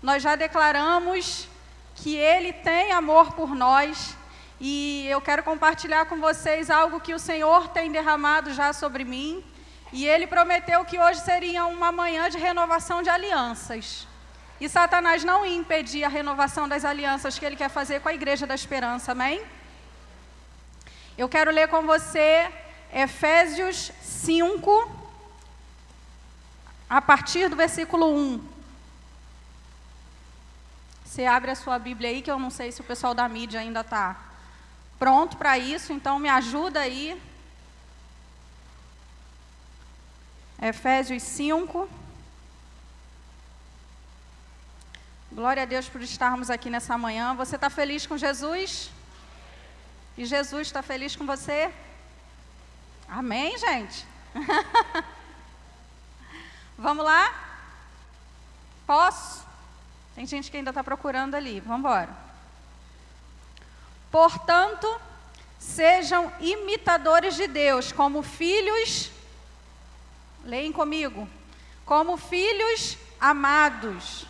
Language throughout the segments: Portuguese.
nós já declaramos que Ele tem amor por nós, e eu quero compartilhar com vocês algo que o Senhor tem derramado já sobre mim, e Ele prometeu que hoje seria uma manhã de renovação de alianças, e Satanás não ia impedir a renovação das alianças que Ele quer fazer com a Igreja da Esperança, amém? Eu quero ler com você Efésios 5, a partir do versículo 1. Você abre a sua Bíblia aí, que eu não sei se o pessoal da mídia ainda está pronto para isso, então me ajuda aí. Efésios 5. Glória a Deus por estarmos aqui nessa manhã. Você está feliz com Jesus? E Jesus está feliz com você? Amém, gente? Vamos lá? Posso? Tem gente que ainda está procurando ali. Vamos embora. Portanto, sejam imitadores de Deus, como filhos, leem comigo, como filhos amados,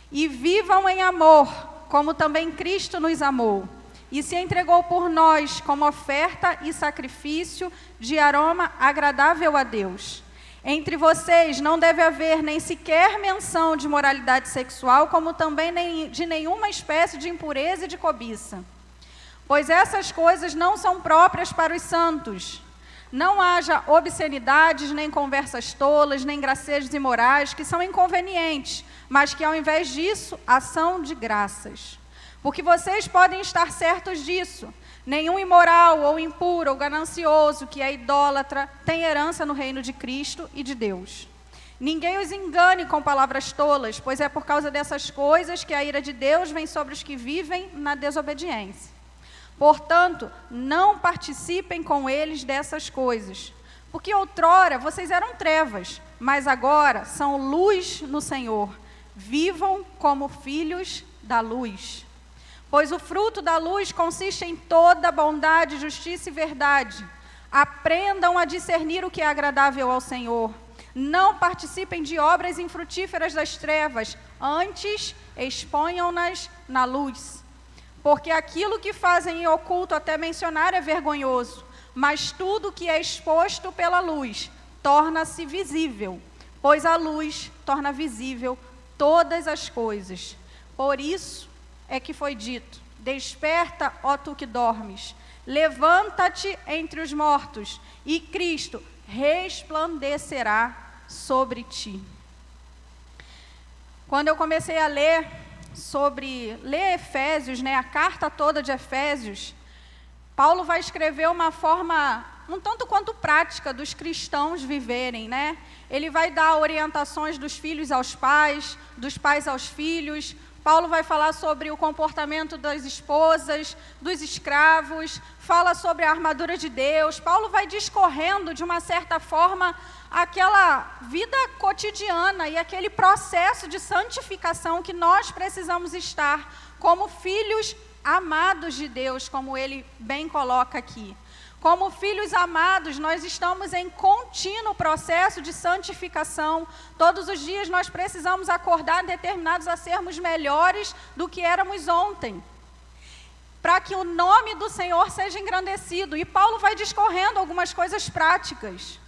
e vivam em amor, como também Cristo nos amou, e se entregou por nós como oferta e sacrifício de aroma agradável a Deus. Entre vocês não deve haver nem sequer menção de moralidade sexual, como também de nenhuma espécie de impureza e de cobiça. Pois essas coisas não são próprias para os santos. Não haja obscenidades, nem conversas tolas, nem gracejos imorais, que são inconvenientes, mas que ao invés disso, ação de graças. Porque vocês podem estar certos disso. Nenhum imoral, ou impuro, ou ganancioso, que é idólatra, tem herança no reino de Cristo e de Deus. Ninguém os engane com palavras tolas, pois é por causa dessas coisas que a ira de Deus vem sobre os que vivem na desobediência. Portanto, não participem com eles dessas coisas. Porque outrora vocês eram trevas, mas agora são luz no Senhor. Vivam como filhos da luz. Pois o fruto da luz consiste em toda bondade, justiça e verdade. Aprendam a discernir o que é agradável ao Senhor. Não participem de obras infrutíferas das trevas, antes exponham-nas na luz. Porque aquilo que fazem em oculto até mencionar é vergonhoso, mas tudo que é exposto pela luz torna-se visível, pois a luz torna visível todas as coisas. Por isso é que foi dito: desperta, ó tu que dormes, levanta-te entre os mortos, e Cristo resplandecerá sobre ti. Quando eu comecei a ler Efésios, a carta toda de Efésios, Paulo vai escrever uma forma um tanto quanto prática dos cristãos viverem, Ele vai dar orientações dos filhos aos pais, dos pais aos filhos. Paulo vai falar sobre o comportamento das esposas, dos escravos, fala sobre a armadura de Deus. Paulo vai discorrendo, de uma certa forma, aquela vida cotidiana e aquele processo de santificação que nós precisamos estar como filhos amados de Deus, como ele bem coloca aqui. Como filhos amados, nós estamos em contínuo processo de santificação. Todos os dias nós precisamos acordar determinados a sermos melhores do que éramos ontem, para que o nome do Senhor seja engrandecido. E Paulo vai discorrendo algumas coisas práticas.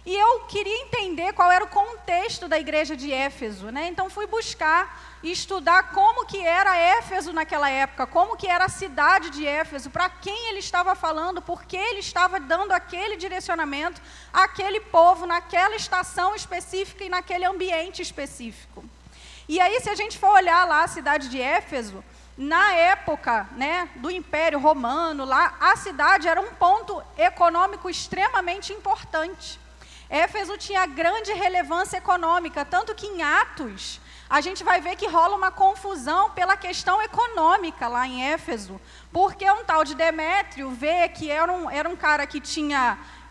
E eu queria entender qual era o contexto da igreja de Éfeso, Então fui buscar e estudar como que era Éfeso naquela época, como que era a cidade de Éfeso, para quem ele estava falando, por que ele estava dando aquele direcionamento àquele povo, naquela estação específica e naquele ambiente específico. E aí, se a gente for olhar lá a cidade de Éfeso, na época do Império Romano, lá a cidade era um ponto econômico extremamente importante. Éfeso tinha grande relevância econômica, tanto que em Atos a gente vai ver que rola uma confusão pela questão econômica lá em Éfeso, porque um tal de Demétrio vê que era um cara que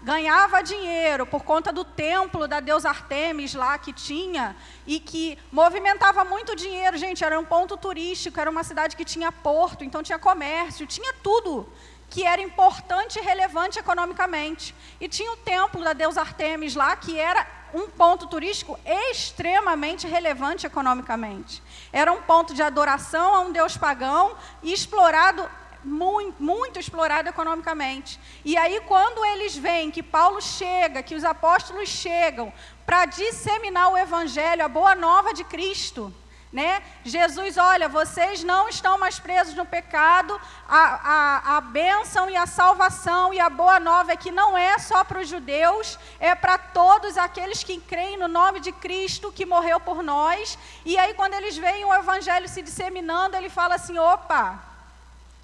ganhava dinheiro por conta do templo da deusa Artemis lá que tinha, e que movimentava muito dinheiro, gente, era um ponto turístico, era uma cidade que tinha porto, então tinha comércio, tinha tudo que era importante e relevante economicamente. E tinha o templo da deusa Ártemis lá, que era um ponto turístico extremamente relevante economicamente. Era um ponto de adoração a um deus pagão e explorado, muito explorado economicamente. E aí, quando eles veem que Paulo chega, que os apóstolos chegam para disseminar o evangelho, a boa nova de Cristo, né? Jesus, olha, vocês não estão mais presos no pecado, a bênção e a salvação e a boa nova é que não é só para os judeus, é para todos aqueles que creem no nome de Cristo que morreu por nós. E aí, quando eles veem o evangelho se disseminando, ele fala assim, opa,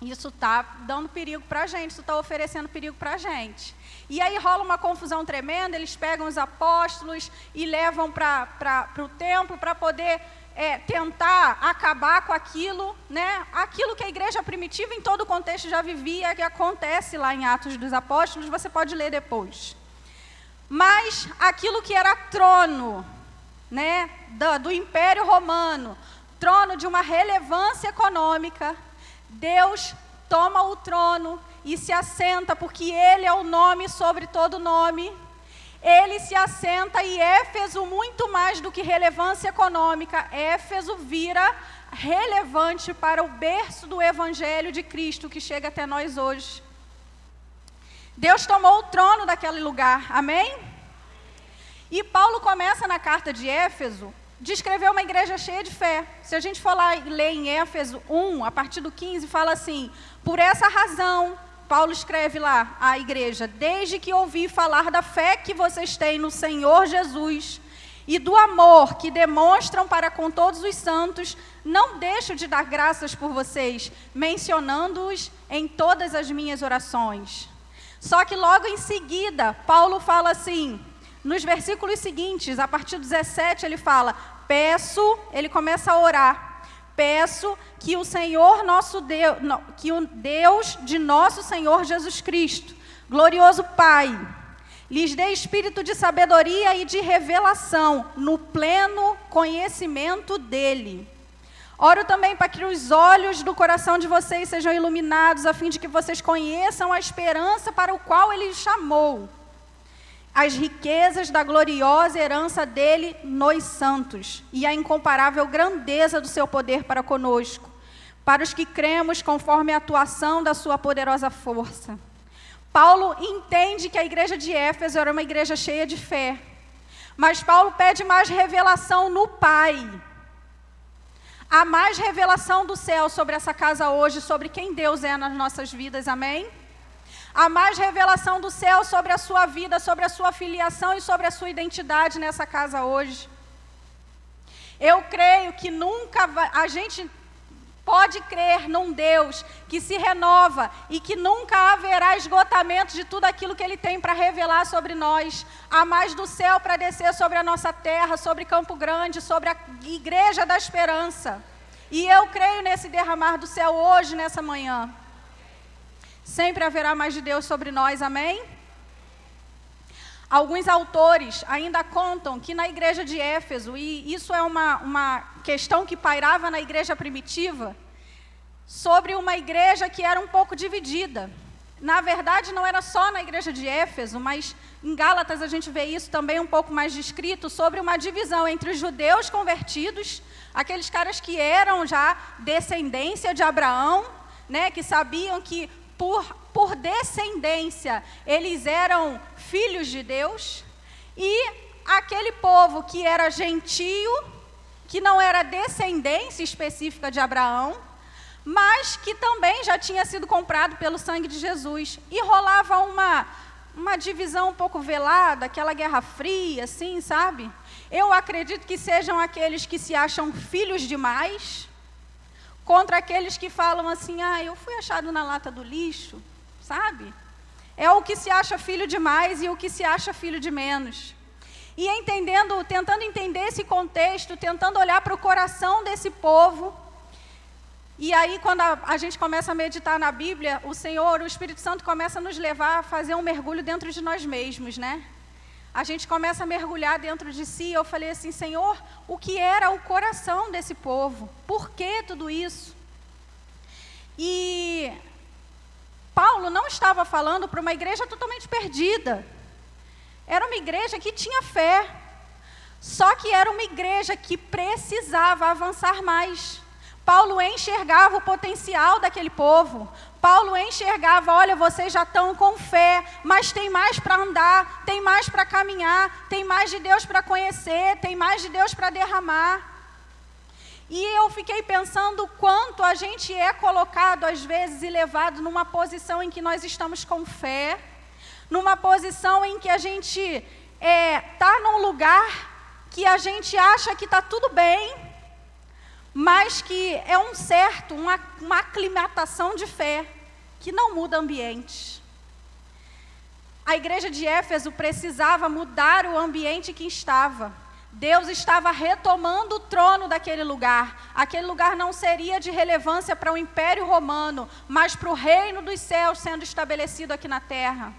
isso está dando perigo para a gente, isso está oferecendo perigo para a gente. E aí rola uma confusão tremenda, eles pegam os apóstolos e levam para o templo para poder tentar acabar com aquilo, né? Aquilo que a igreja primitiva em todo o contexto já vivia, que acontece lá em Atos dos Apóstolos, você pode ler depois. Mas aquilo que era trono, né, do Império Romano, trono de uma relevância econômica, Deus toma o trono e se assenta, porque Ele é o nome sobre todo nome. Ele se assenta e Éfeso, muito mais do que relevância econômica, Éfeso vira relevante para o berço do Evangelho de Cristo que chega até nós hoje. Deus tomou o trono daquele lugar, amém? E Paulo começa na carta de Éfeso, descrever uma igreja cheia de fé. Se a gente for lá e ler em Éfeso 1, a partir do 15, fala assim, por essa razão, Paulo escreve lá à igreja, desde que ouvi falar da fé que vocês têm no Senhor Jesus e do amor que demonstram para com todos os santos, não deixo de dar graças por vocês, mencionando-os em todas as minhas orações. Só que logo em seguida, Paulo fala assim, nos versículos seguintes, a partir do 17, ele fala, ele começa a orar, peço que o Senhor nosso Deus, que o Deus de nosso Senhor Jesus Cristo, glorioso Pai, lhes dê espírito de sabedoria e de revelação no pleno conhecimento dele. Oro também para que os olhos do coração de vocês sejam iluminados, a fim de que vocês conheçam a esperança para o qual ele os chamou, as riquezas da gloriosa herança dele nos santos e a incomparável grandeza do seu poder para conosco, para os que cremos conforme a atuação da sua poderosa força. Paulo entende que a igreja de Éfeso era uma igreja cheia de fé, mas Paulo pede mais revelação no Pai. Há mais revelação do céu sobre essa casa hoje, sobre quem Deus é nas nossas vidas, amém? Há mais revelação do céu sobre a sua vida, sobre a sua filiação e sobre a sua identidade nessa casa hoje. Eu creio que a gente pode crer num Deus que se renova e que nunca haverá esgotamento de tudo aquilo que Ele tem para revelar sobre nós. Há mais do céu para descer sobre a nossa terra, sobre Campo Grande, sobre a Igreja da Esperança. E eu creio nesse derramar do céu hoje, nessa manhã. Sempre haverá mais de Deus sobre nós, amém? Alguns autores ainda contam que na igreja de Éfeso, e isso é uma questão que pairava na igreja primitiva, sobre uma igreja que era um pouco dividida. Na verdade, não era só na igreja de Éfeso, mas em Gálatas a gente vê isso também um pouco mais descrito, sobre uma divisão entre os judeus convertidos, aqueles caras que eram já descendência de Abraão, né, que sabiam que por descendência, eles eram filhos de Deus, e aquele povo que era gentio, que não era descendência específica de Abraão, mas que também já tinha sido comprado pelo sangue de Jesus. E rolava uma divisão um pouco velada, aquela guerra fria, assim, sabe? Eu acredito que sejam aqueles que se acham filhos demais, contra aqueles que falam assim, eu fui achado na lata do lixo, sabe? É o que se acha filho demais e o que se acha filho de menos. E tentando entender esse contexto, tentando olhar para o coração desse povo. E aí, quando a gente começa a meditar na Bíblia, o Espírito Santo começa a nos levar a fazer um mergulho dentro de nós mesmos, né? A gente começa a mergulhar dentro de si. Eu falei assim, Senhor, o que era o coração desse povo? Por que tudo isso? E Paulo não estava falando para uma igreja totalmente perdida. Era uma igreja que tinha fé. Só que era uma igreja que precisava avançar mais. Paulo enxergava o potencial daquele povo. Paulo enxergava, olha, vocês já estão com fé, mas tem mais para andar, tem mais para caminhar, tem mais de Deus para conhecer, tem mais de Deus para derramar. E eu fiquei pensando quanto a gente é colocado, às vezes, e levado numa posição em que nós estamos com fé, numa posição em que a gente está num lugar que a gente acha que está tudo bem, mas que é uma aclimatação de fé, que não muda ambiente. A igreja de Éfeso precisava mudar o ambiente que estava. Deus estava retomando o trono daquele lugar. Aquele lugar não seria de relevância para o Império Romano, mas para o reino dos céus sendo estabelecido aqui na terra.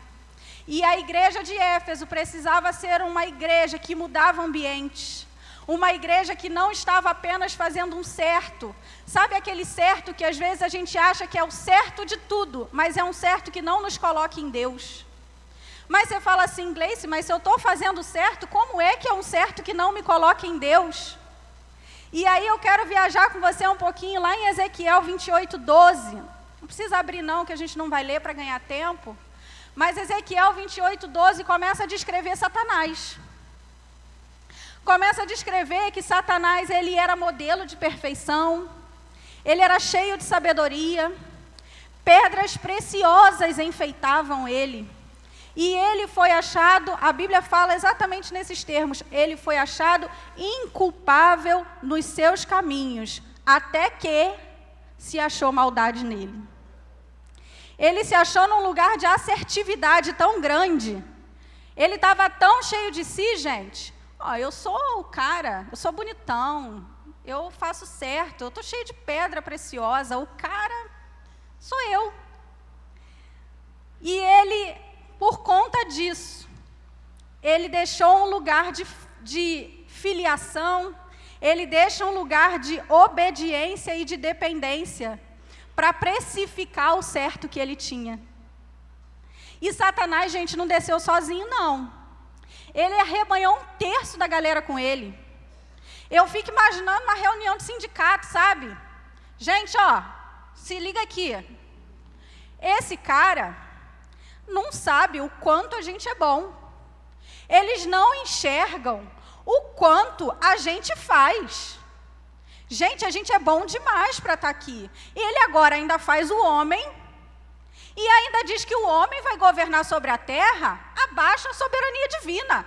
E a igreja de Éfeso precisava ser uma igreja que mudava ambientes. Uma igreja que não estava apenas fazendo um certo. Sabe aquele certo que às vezes a gente acha que é o certo de tudo, mas é um certo que não nos coloca em Deus. Mas você fala assim, Gleice, mas se eu estou fazendo certo, como é que é um certo que não me coloca em Deus? E aí eu quero viajar com você um pouquinho lá em Ezequiel 28:12. Não precisa abrir não, que a gente não vai ler para ganhar tempo. Mas Ezequiel 28:12 começa a descrever Satanás. Começa a descrever que Satanás, ele era modelo de perfeição, ele era cheio de sabedoria, pedras preciosas enfeitavam ele. E ele foi achado, a Bíblia fala exatamente nesses termos, ele foi achado inculpável nos seus caminhos, até que se achou maldade nele. Ele se achou num lugar de assertividade tão grande, ele estava tão cheio de si, gente. Eu sou o cara, eu sou bonitão, eu faço certo, eu estou cheio de pedra preciosa, o cara sou eu. E ele, por conta disso, ele deixou um lugar de filiação, ele deixa um lugar de obediência e de dependência para precificar o certo que ele tinha. E Satanás, gente, não desceu sozinho, não. Ele arrebanhou 1/3 da galera com ele. Eu fico imaginando uma reunião de sindicato, sabe? Gente, se liga aqui. Esse cara não sabe o quanto a gente é bom. Eles não enxergam o quanto a gente faz. Gente, a gente é bom demais para estar aqui. Ele agora ainda faz o homem e ainda diz que o homem vai governar sobre a terra abaixo da soberania divina.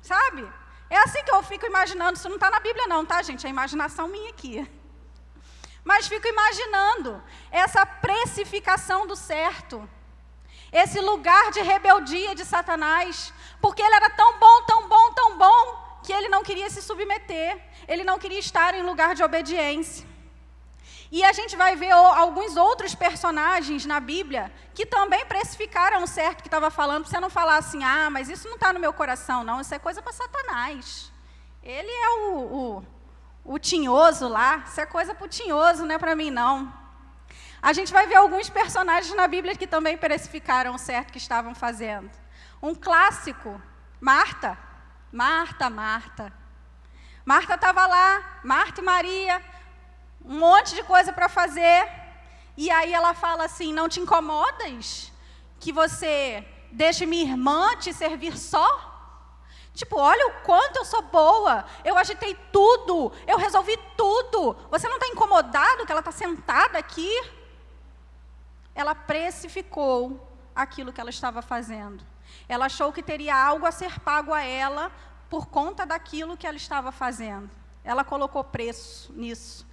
Sabe? É assim que eu fico imaginando. Isso não está na Bíblia não, tá, gente? É a imaginação minha aqui. Mas fico imaginando essa precificação do certo. Esse lugar de rebeldia de Satanás. Porque ele era tão bom, tão bom, tão bom, que ele não queria se submeter. Ele não queria estar em lugar de obediência. E a gente vai ver alguns outros personagens na Bíblia que também precificaram o certo que estava falando, para você não falar assim, mas isso não está no meu coração, não, isso é coisa para Satanás. Ele é o tinhoso lá, isso é coisa para o tinhoso, não é para mim, não. A gente vai ver alguns personagens na Bíblia que também precificaram o certo que estavam fazendo. Um clássico, Marta. Marta estava lá, Marta e Maria, um monte de coisa para fazer, e aí ela fala assim, não te incomodas que você deixe minha irmã te servir só? Tipo, olha o quanto eu sou boa, eu agitei tudo, eu resolvi tudo, você não está incomodado que ela está sentada aqui? Ela precificou aquilo que ela estava fazendo. Ela achou que teria algo a ser pago a ela por conta daquilo que ela estava fazendo. Ela colocou preço nisso.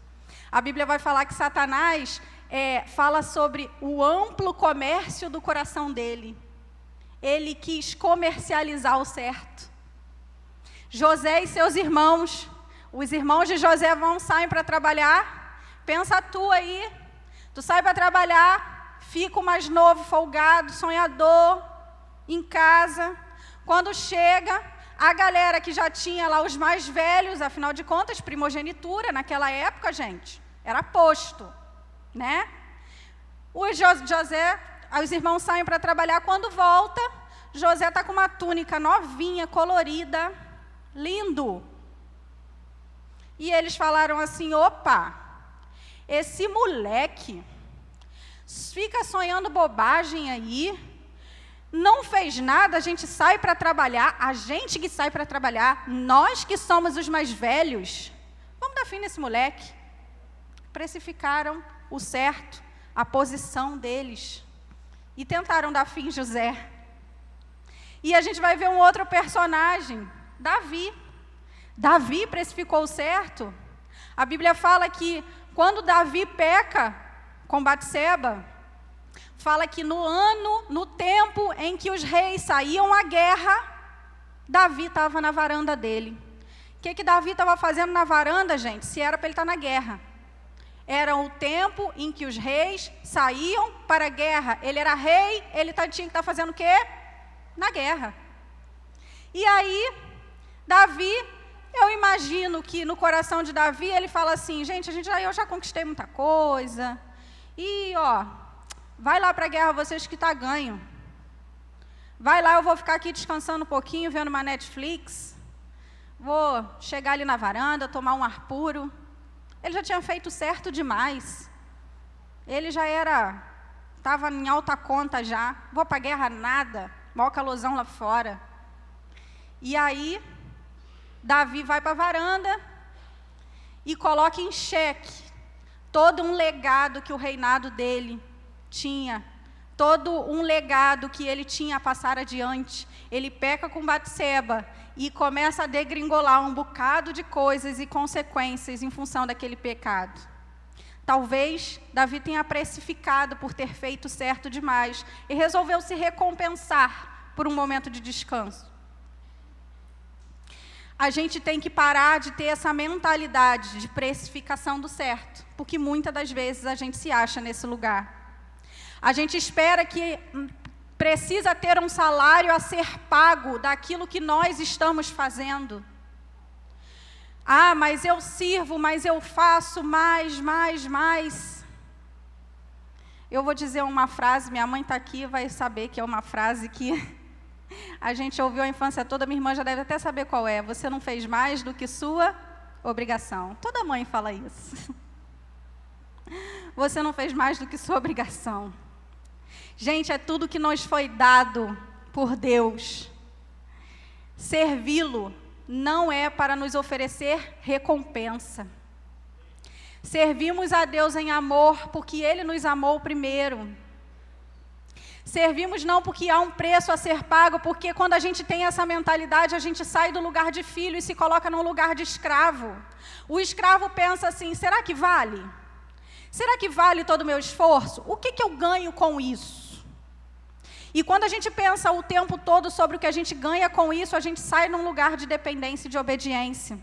A Bíblia vai falar que Satanás fala sobre o amplo comércio do coração dele. Ele quis comercializar o certo. José e seus irmãos, os irmãos de José saem para trabalhar. Pensa tu aí, tu sai para trabalhar, fica o mais novo, folgado, sonhador, em casa. Quando chega, a galera que já tinha lá os mais velhos, afinal de contas, primogenitura naquela época, gente, era posto, né? José, os irmãos saem para trabalhar, quando volta, José está com uma túnica novinha, colorida, lindo. E eles falaram assim, opa, esse moleque fica sonhando bobagem aí, não fez nada, a gente sai para trabalhar, a gente que sai para trabalhar, nós que somos os mais velhos, vamos dar fim nesse moleque. Precificaram o certo, a posição deles, e tentaram dar fim em José. E a gente vai ver um outro personagem, Davi. Davi precificou o certo. A Bíblia fala que quando Davi peca com Batseba, fala que no tempo em que os reis saíam à guerra, Davi estava na varanda dele. O que Davi estava fazendo na varanda, gente? Se era para ele estar na guerra. Era o tempo em que os reis saíam para a guerra. Ele era rei, ele tinha que estar fazendo o quê? Na guerra. E aí, Davi, eu imagino que no coração de Davi, ele fala assim, gente, eu já conquistei muita coisa, e vai lá para a guerra vocês que tá ganho. Vai lá, eu vou ficar aqui descansando um pouquinho, vendo uma Netflix, vou chegar ali na varanda, tomar um ar puro. Ele já tinha feito certo demais. Ele já estava em alta conta já. Vou para a guerra nada, maior calorzão lá fora. E aí, Davi vai para a varanda e coloca em xeque todo um legado que o reinado dele tinha, todo um legado que ele tinha a passar adiante. Ele peca com Batseba e começa a degringolar um bocado de coisas e consequências em função daquele pecado. Talvez Davi tenha precificado por ter feito certo demais e resolveu se recompensar por um momento de descanso. A gente tem que parar de ter essa mentalidade de precificação do certo, porque muitas das vezes a gente se acha nesse lugar. A gente espera que precisa ter um salário a ser pago daquilo que nós estamos fazendo. Ah, mas eu sirvo, mas eu faço mais. Eu vou dizer uma frase, minha mãe está aqui, vai saber que é uma frase que a gente ouviu a infância toda, minha irmã já deve até saber qual é. Você não fez mais do que sua obrigação. Toda mãe fala isso. Você não fez mais do que sua obrigação. Gente, é tudo que nos foi dado por Deus. Servi-lo não é para nos oferecer recompensa. Servimos a Deus em amor porque Ele nos amou primeiro. Servimos não porque há um preço a ser pago, porque quando a gente tem essa mentalidade, a gente sai do lugar de filho e se coloca no lugar de escravo. O escravo pensa assim, será que vale? Será que vale todo o meu esforço? O que eu ganho com isso? E quando a gente pensa o tempo todo sobre o que a gente ganha com isso, a gente sai num lugar de dependência e de obediência.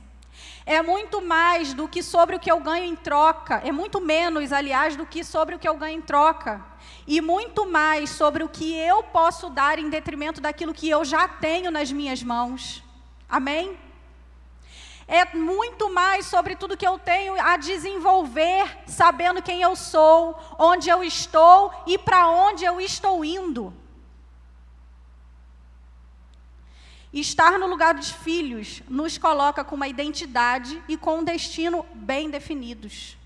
É muito mais do que sobre o que eu ganho em troca, é muito menos, aliás, do que sobre o que eu ganho em troca. E muito mais sobre o que eu posso dar em detrimento daquilo que eu já tenho nas minhas mãos. Amém? É muito mais sobre tudo que eu tenho a desenvolver, sabendo quem eu sou, onde eu estou e para onde eu estou indo. Estar no lugar dos filhos nos coloca com uma identidade e com um destino bem definidos.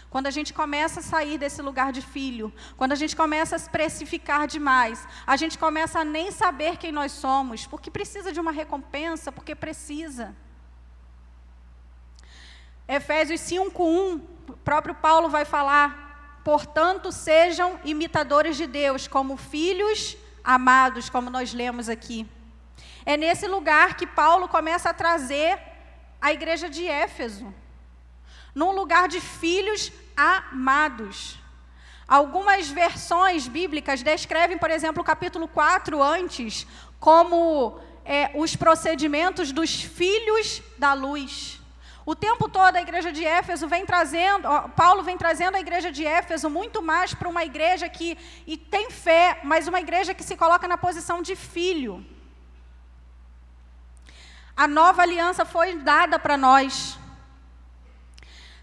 Quando a gente começa a sair desse lugar de filho, quando a gente começa a se precificar demais, a gente começa a nem saber quem nós somos, porque precisa de uma recompensa, porque precisa. Efésios 5:1, o próprio Paulo vai falar, portanto sejam imitadores de Deus, como filhos amados, como nós lemos aqui. É nesse lugar que Paulo começa a trazer a igreja de Éfeso, num lugar de filhos amados. Algumas versões bíblicas descrevem, por exemplo, o capítulo 4 antes, como os procedimentos dos filhos da luz. O tempo todo a igreja de Éfeso Paulo vem trazendo a igreja de Éfeso muito mais para uma igreja que tem fé, mas uma igreja que se coloca na posição de filho. A nova aliança foi dada para nós.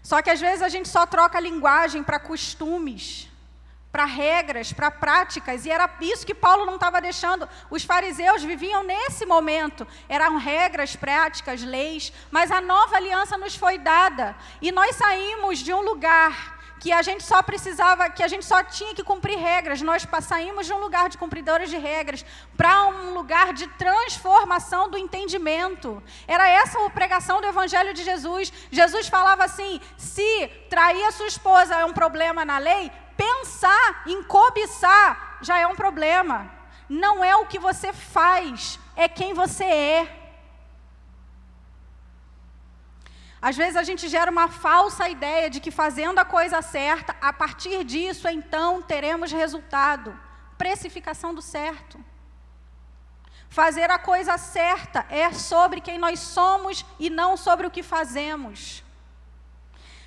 Só que às vezes a gente só troca a linguagem para costumes, para regras, para práticas, e era isso que Paulo não estava deixando. Os fariseus viviam nesse momento, eram regras, práticas, leis, mas a nova aliança nos foi dada, e nós saímos de um lugar que a gente só precisava, que a gente só tinha que cumprir regras, nós saímos de um lugar de cumpridores de regras para um lugar de transformação do entendimento. Era essa a pregação do Evangelho de Jesus. Jesus falava assim: se trair a sua esposa é um problema na lei, pensar em cobiçar já é um problema. Não é o que você faz, é quem você é. Às vezes a gente gera uma falsa ideia de que fazendo a coisa certa, a partir disso, então, teremos resultado. Precificação do certo. Fazer a coisa certa é sobre quem nós somos e não sobre o que fazemos.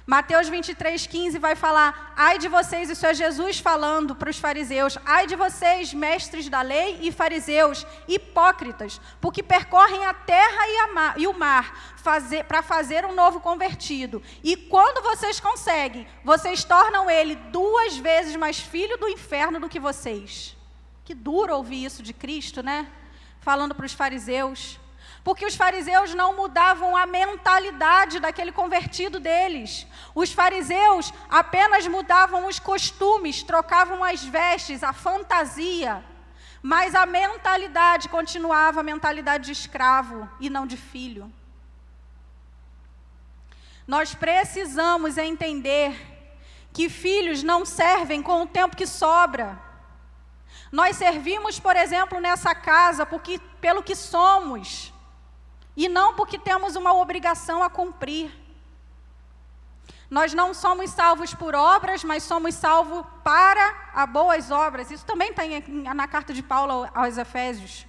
Mateus 23:15 vai falar: ai de vocês, isso é Jesus falando para os fariseus, ai de vocês, mestres da lei e fariseus, hipócritas, porque percorrem a terra e o mar para fazer um novo convertido. E quando vocês conseguem, vocês tornam ele 2 vezes mais filho do inferno do que vocês. Que duro ouvir isso de Cristo, né? Falando para os fariseus. Porque os fariseus não mudavam a mentalidade daquele convertido deles. Os fariseus apenas mudavam os costumes, trocavam as vestes, a fantasia. Mas a mentalidade continuava a mentalidade de escravo e não de filho. Nós precisamos entender que filhos não servem com o tempo que sobra. Nós servimos, por exemplo, nessa casa pelo que somos. E não porque temos uma obrigação a cumprir. Nós não somos salvos por obras, mas somos salvos para as boas obras. Isso também está na carta de Paulo aos Efésios.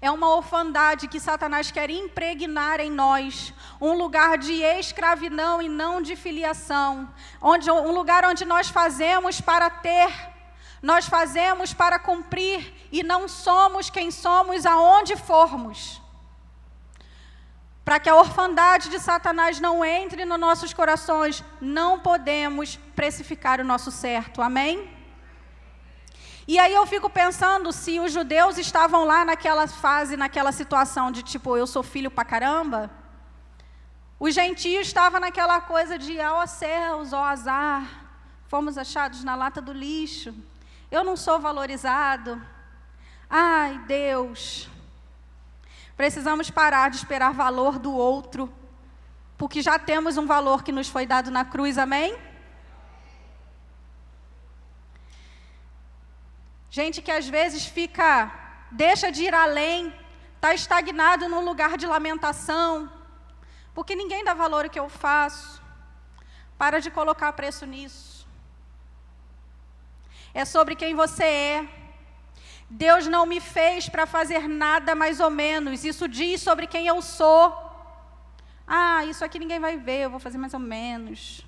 É uma orfandade que Satanás quer impregnar em nós. Um lugar de escravidão e não de filiação. Um lugar onde nós fazemos para ter. Nós fazemos para cumprir e não somos quem somos aonde formos. Para que a orfandade de Satanás não entre nos nossos corações, não podemos precificar o nosso certo. Amém? E aí eu fico pensando se os judeus estavam lá naquela fase, naquela situação de tipo, eu sou filho pra caramba. Os gentios estavam naquela coisa de, ó céus, ó azar, fomos achados na lata do lixo. Eu não sou valorizado. Ai, Deus. Precisamos parar de esperar valor do outro, porque já temos um valor que nos foi dado na cruz, amém? Gente que às vezes deixa de ir além, está estagnado num lugar de lamentação, porque ninguém dá valor ao que eu faço. Para de colocar preço nisso. É sobre quem você é. Deus não me fez para fazer nada mais ou menos. Isso diz sobre quem eu sou. Ah, isso aqui ninguém vai ver, eu vou fazer mais ou menos.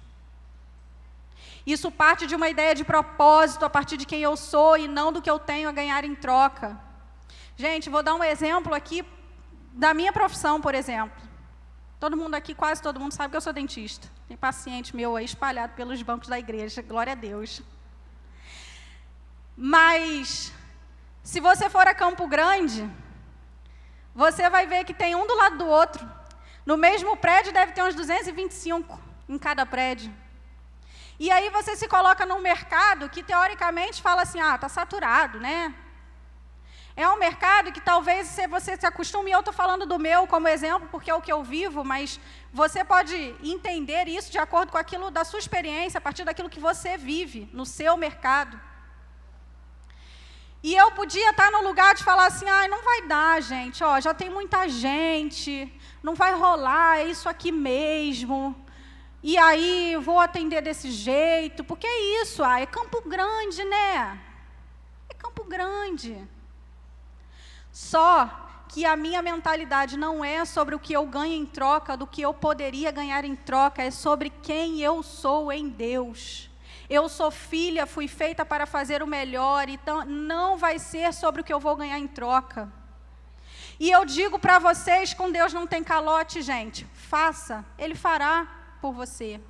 Isso parte de uma ideia de propósito, a partir de quem eu sou e não do que eu tenho a ganhar em troca. Gente, vou dar um exemplo aqui da minha profissão, por exemplo. Todo mundo aqui, quase todo mundo sabe que eu sou dentista. Tem paciente meu aí espalhado pelos bancos da igreja, glória a Deus. Mas se você for a Campo Grande, você vai ver que tem um do lado do outro. No mesmo prédio deve ter uns 225 em cada prédio. E aí você se coloca num mercado que teoricamente fala assim, está saturado, né? É um mercado que talvez você se acostume, e eu estou falando do meu como exemplo, porque é o que eu vivo, mas você pode entender isso de acordo com aquilo da sua experiência, a partir daquilo que você vive no seu mercado. E eu podia estar no lugar de falar assim, não vai dar, gente, já tem muita gente, não vai rolar, é isso aqui mesmo. E aí, vou atender desse jeito, porque é isso, é Campo Grande, né? É Campo Grande. Só que a minha mentalidade não é sobre o que eu ganho em troca, do que eu poderia ganhar em troca, é sobre quem eu sou em Deus. Eu sou filha, fui feita para fazer o melhor, então não vai ser sobre o que eu vou ganhar em troca. E eu digo para vocês, com Deus não tem calote, gente, faça, Ele fará por você.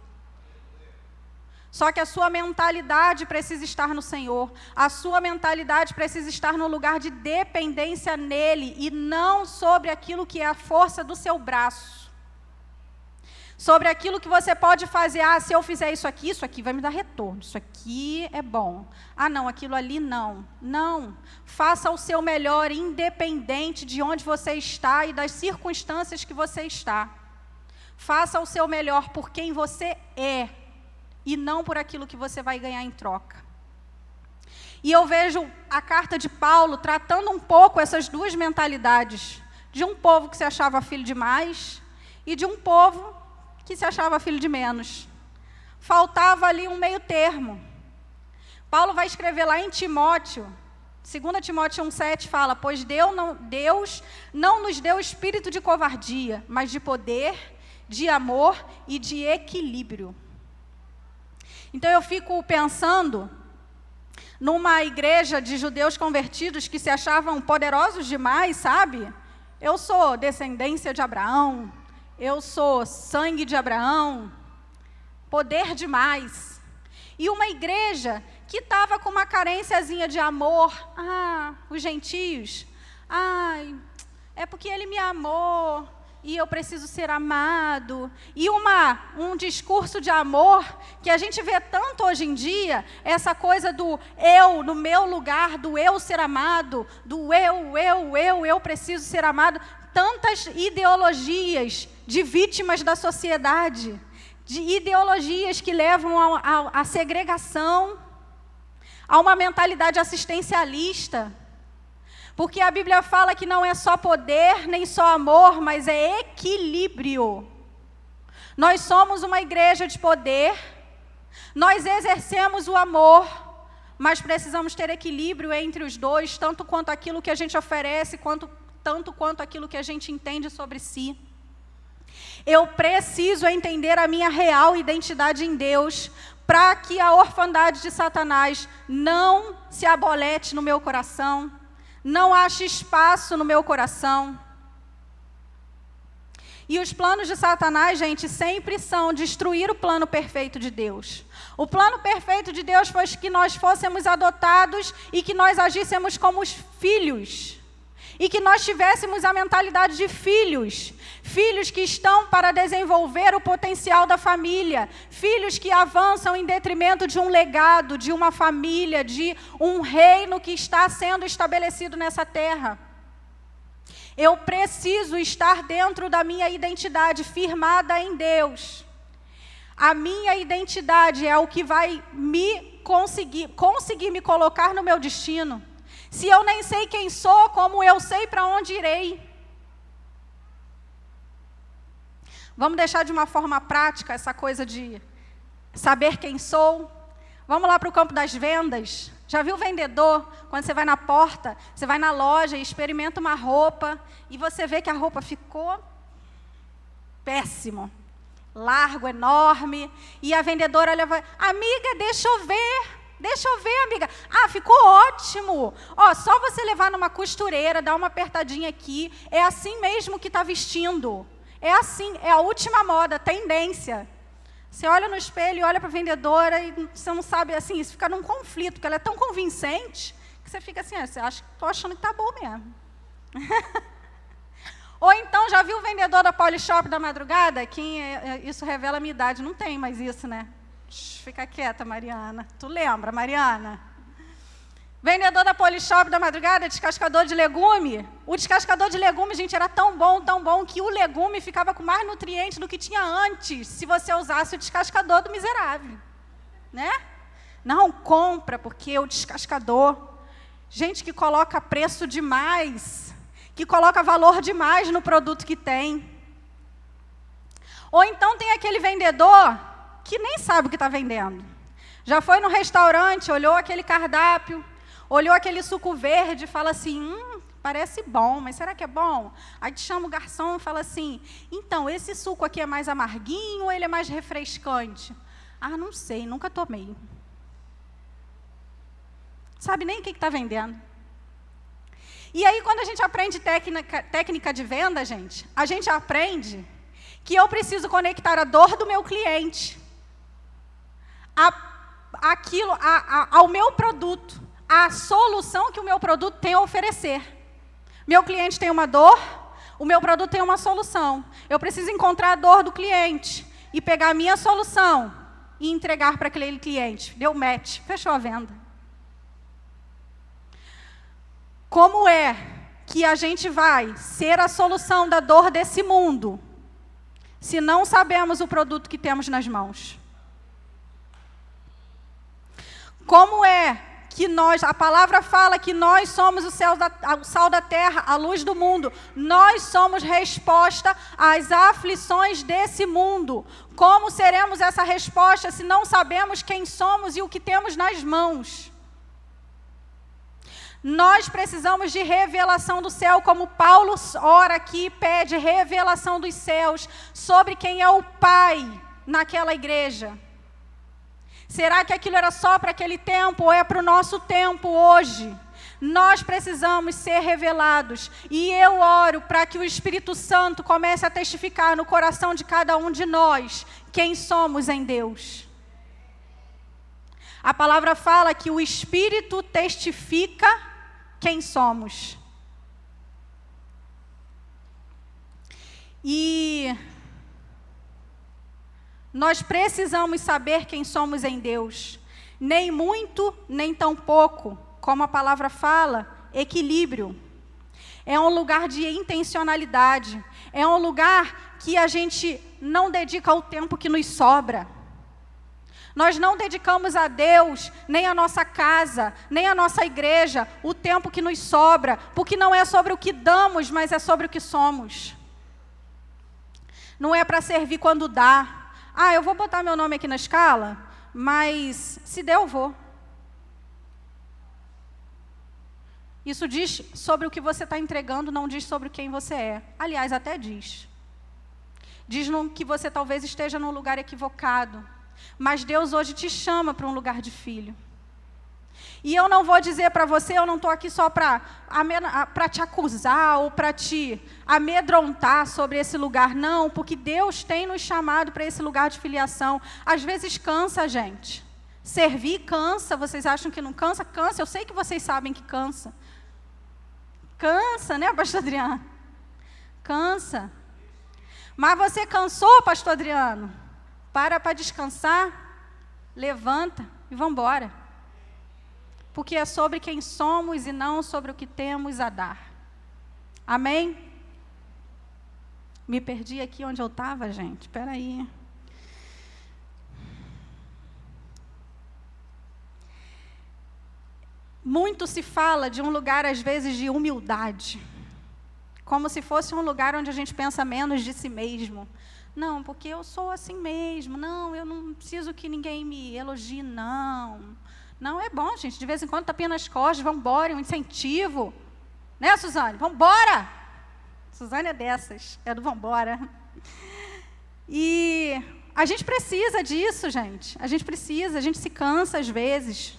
Só que a sua mentalidade precisa estar no Senhor. A sua mentalidade precisa estar no lugar de dependência nele e não sobre aquilo que é a força do seu braço. Sobre aquilo que você pode fazer. Ah, se eu fizer isso aqui vai me dar retorno. Isso aqui é bom. Ah, não, aquilo ali não. Não. Faça o seu melhor independente de onde você está e das circunstâncias que você está. Faça o seu melhor por quem você é. E não por aquilo que você vai ganhar em troca. E eu vejo a carta de Paulo tratando um pouco essas duas mentalidades. De um povo que se achava filho de mais e de um povo que se achava filho de menos. Faltava ali um meio termo. Paulo vai escrever lá em Timóteo, 2 Timóteo 1,7 fala, pois Deus não nos deu espírito de covardia, mas de poder, de amor e de equilíbrio. Então eu fico pensando numa igreja de judeus convertidos que se achavam poderosos demais, sabe? Eu sou descendência de Abraão, eu sou sangue de Abraão, poder demais. E uma igreja que estava com uma carênciazinha de amor. Ah, os gentios. Ai, é porque ele me amou. E eu preciso ser amado. E um discurso de amor que a gente vê tanto hoje em dia, essa coisa do eu no meu lugar, do eu ser amado, do eu preciso ser amado. Tantas ideologias de vítimas da sociedade, de ideologias que levam à segregação, a uma mentalidade assistencialista. Porque a Bíblia fala que não é só poder, nem só amor, mas é equilíbrio. Nós somos uma igreja de poder, nós exercemos o amor, mas precisamos ter equilíbrio entre os dois, tanto quanto aquilo que a gente oferece, tanto quanto aquilo que a gente entende sobre si. Eu preciso entender a minha real identidade em Deus, para que a orfandade de Satanás não se abolete no meu coração, não ache espaço no meu coração. E os planos de Satanás, gente, sempre são destruir o plano perfeito de Deus. O plano perfeito de Deus foi que nós fôssemos adotados e que nós agíssemos como os filhos. E que nós tivéssemos a mentalidade de filhos. Filhos que estão para desenvolver o potencial da família. Filhos que avançam em detrimento de um legado, de uma família, de um reino que está sendo estabelecido nessa terra. Eu preciso estar dentro da minha identidade, firmada em Deus. A minha identidade é o que vai me conseguir me colocar no meu destino. Se eu nem sei quem sou, como eu sei para onde irei? Vamos deixar de uma forma prática essa coisa de saber quem sou? Vamos lá para o campo das vendas. Já viu o vendedor? Quando você vai na porta, você vai na loja e experimenta uma roupa e você vê que a roupa ficou péssimo. Largo, enorme. E a vendedora olha, amiga, deixa eu ver, amiga. Ah, ficou ótimo. Ó, só você levar numa costureira, dar uma apertadinha aqui. É assim mesmo que está vestindo. É assim, é a última moda, tendência. Você olha no espelho e olha para a vendedora e você não sabe, assim, isso fica num conflito, porque ela é tão convincente que você fica assim, você acha que estou achando que está bom mesmo. Ou então, já viu o vendedor da Polishop da madrugada? Isso revela a minha idade, não tem mais isso, né? Fica quieta, Mariana. Tu lembra, Mariana? Vendedor da Polishop da madrugada, descascador de legume. O descascador de legume, gente, era tão bom, que o legume ficava com mais nutrientes do que tinha antes, se você usasse o descascador do miserável. Né? Não compra, porque o descascador... Gente que coloca preço demais, que coloca valor demais no produto que tem. Ou então tem aquele vendedor que nem sabe o que está vendendo. Já foi no restaurante, olhou aquele cardápio, olhou aquele suco verde e fala assim, parece bom, mas será que é bom? Aí te chama o garçom e fala assim, então, esse suco aqui é mais amarguinho ou ele é mais refrescante? Ah, não sei, nunca tomei. Sabe nem o que está vendendo. E aí, quando a gente aprende técnica de venda, gente, a gente aprende que eu preciso conectar a dor do meu cliente ao meu produto, a solução que o meu produto tem a oferecer. Meu cliente tem uma dor, o meu produto tem uma solução. Eu preciso encontrar a dor do cliente e pegar a minha solução e entregar para aquele cliente. Deu match, fechou a venda. Como é que a gente vai ser a solução da dor desse mundo, se não sabemos o produto que temos nas mãos? Como é que a palavra fala que nós somos o sal da terra, a luz do mundo. Nós somos resposta às aflições desse mundo. Como seremos essa resposta se não sabemos quem somos e o que temos nas mãos? Nós precisamos de revelação do céu, como Paulo ora aqui, pede revelação dos céus sobre quem é o Pai naquela igreja. Será que aquilo era só para aquele tempo ou é para o nosso tempo hoje? Nós precisamos ser revelados. E eu oro para que o Espírito Santo comece a testificar no coração de cada um de nós quem somos em Deus. A palavra fala que o Espírito testifica quem somos. E nós precisamos saber quem somos em Deus. Nem muito, nem tão pouco. Como a palavra fala, equilíbrio. É um lugar de intencionalidade. É um lugar que a gente não dedica o tempo que nos sobra. Nós não dedicamos a Deus, nem a nossa casa, nem a nossa igreja, o tempo que nos sobra, porque não é sobre o que damos, mas é sobre o que somos. Não é para servir quando dá. Eu vou botar meu nome aqui na escala, mas se der eu vou. Isso diz sobre o que você está entregando, não diz sobre quem você é. Aliás, até diz. Diz que você talvez esteja num lugar equivocado. Mas Deus hoje te chama para um lugar de filho. E eu não vou dizer para você, eu não estou aqui só para te acusar ou para te amedrontar sobre esse lugar, não, porque Deus tem nos chamado para esse lugar de filiação. Às vezes cansa a gente. Servir cansa, vocês acham que não cansa? Cansa, eu sei que vocês sabem que cansa. Cansa, né, pastor Adriano? Cansa. Mas você cansou, pastor Adriano? Para descansar, levanta e vamos embora. Porque é sobre quem somos e não sobre o que temos a dar. Amém? Me perdi aqui onde eu estava, gente. Espera aí. Muito se fala de um lugar, às vezes, de humildade. Como se fosse um lugar onde a gente pensa menos de si mesmo. Não, porque eu sou assim mesmo. Não, eu não preciso que ninguém me elogie, não. Não, é bom, gente. De vez em quando tapinha nas costas, vamos embora, um incentivo. Né, Suzane? Vamos embora! Suzane é dessas, é do vamos embora. E a gente precisa disso, gente. A gente se cansa às vezes.